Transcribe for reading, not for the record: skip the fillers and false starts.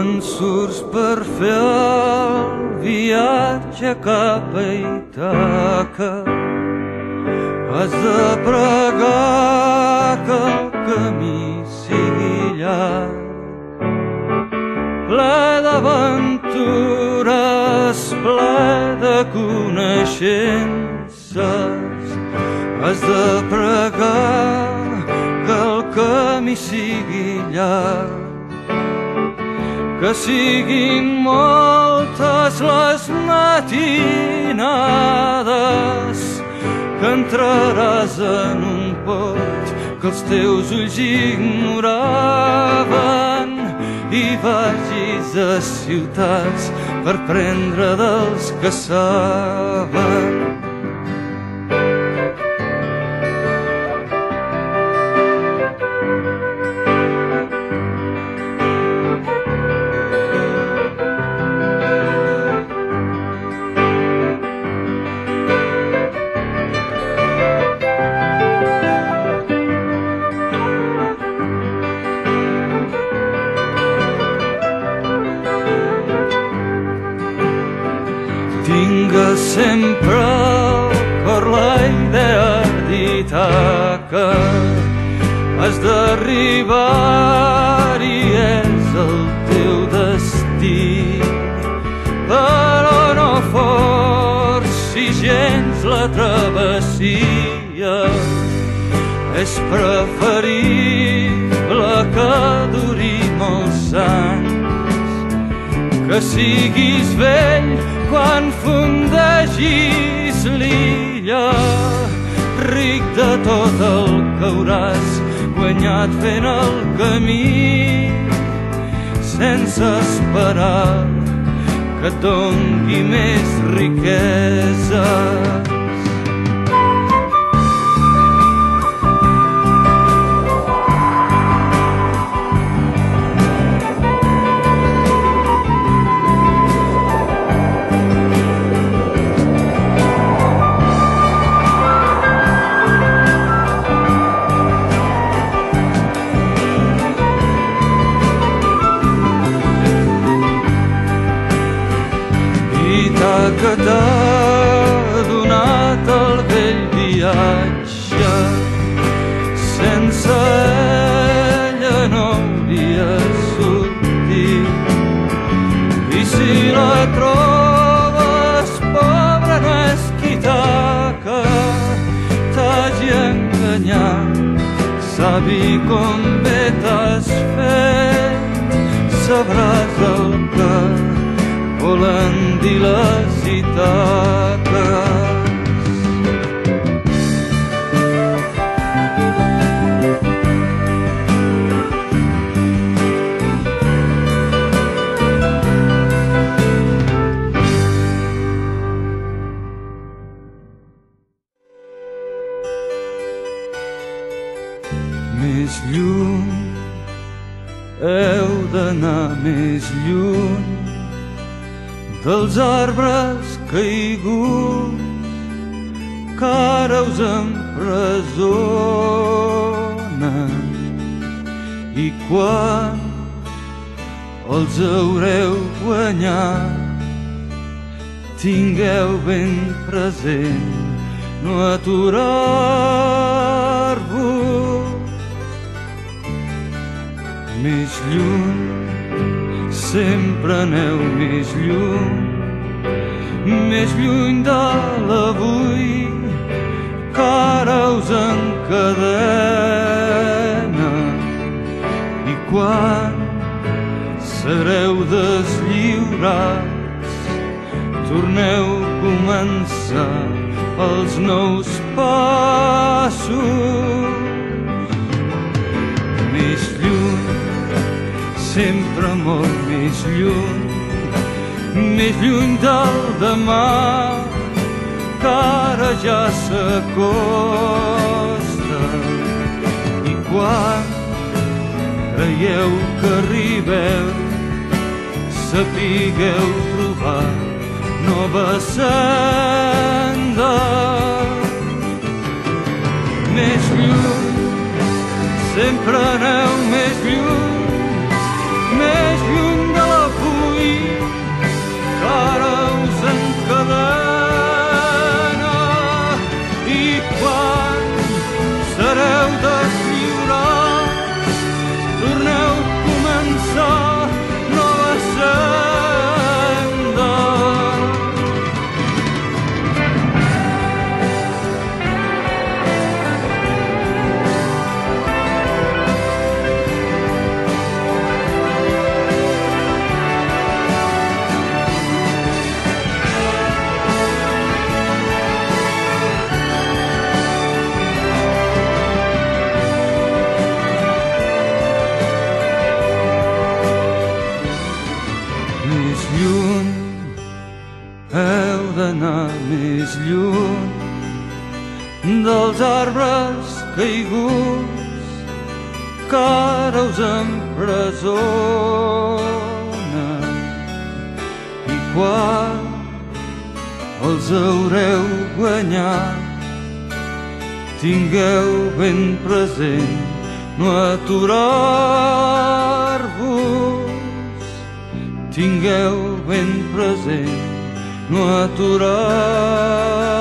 Te'n surts per fer el viatge cap a Ítaca. Has de pregar que el camí sigui llarg, ple d'aventures, ple de coneixences. Has de pregar que el camí sigui llarg, que siguin moltes les matinades que entraràs en un port que els teus ulls ignoraven i vagis a ciutats per prendre dels que saben. Tingues sempre al cor la idea d'Ítaca. Has d'arribar i és el teu destí, però no forcis gens la travessia. És preferible que duri molts anys, que siguis vell quan fundegis l'illa, ric de tot el que hauràs guanyat fent el camí, sense esperar que et doni més riqueses. Que t'ha donat el vell viatge, sense ella no hauria sortit. I si la trobes pobra no és Ítaca t'hagi enganyat, sabi com bé t'has fet, sabràs el que volen dir les Ítaques. Més lluny, heu d'anar més lluny dels arbres caiguts que ara us empresonen, i quan els haureu guanyat tingueu ben present no aturar-vos. Més lluny, sempre aneu més lluny de l'avui que ara us encadena, i quan sereu deslliurats torneu a començar els nous passos. Més lluny, sempre molt més lluny del demà que ara ja s'acosta, i quan creieu que arribeu sapigueu trobar nova senda. Més lluny, sempre aneu més lluny de la lluny, heu d'anar més lluny dels arbres caiguts que ara us empresonen, i quan els haureu guanyat tingueu ben present no aturar-vos, tingueu ben present no aturar-vos.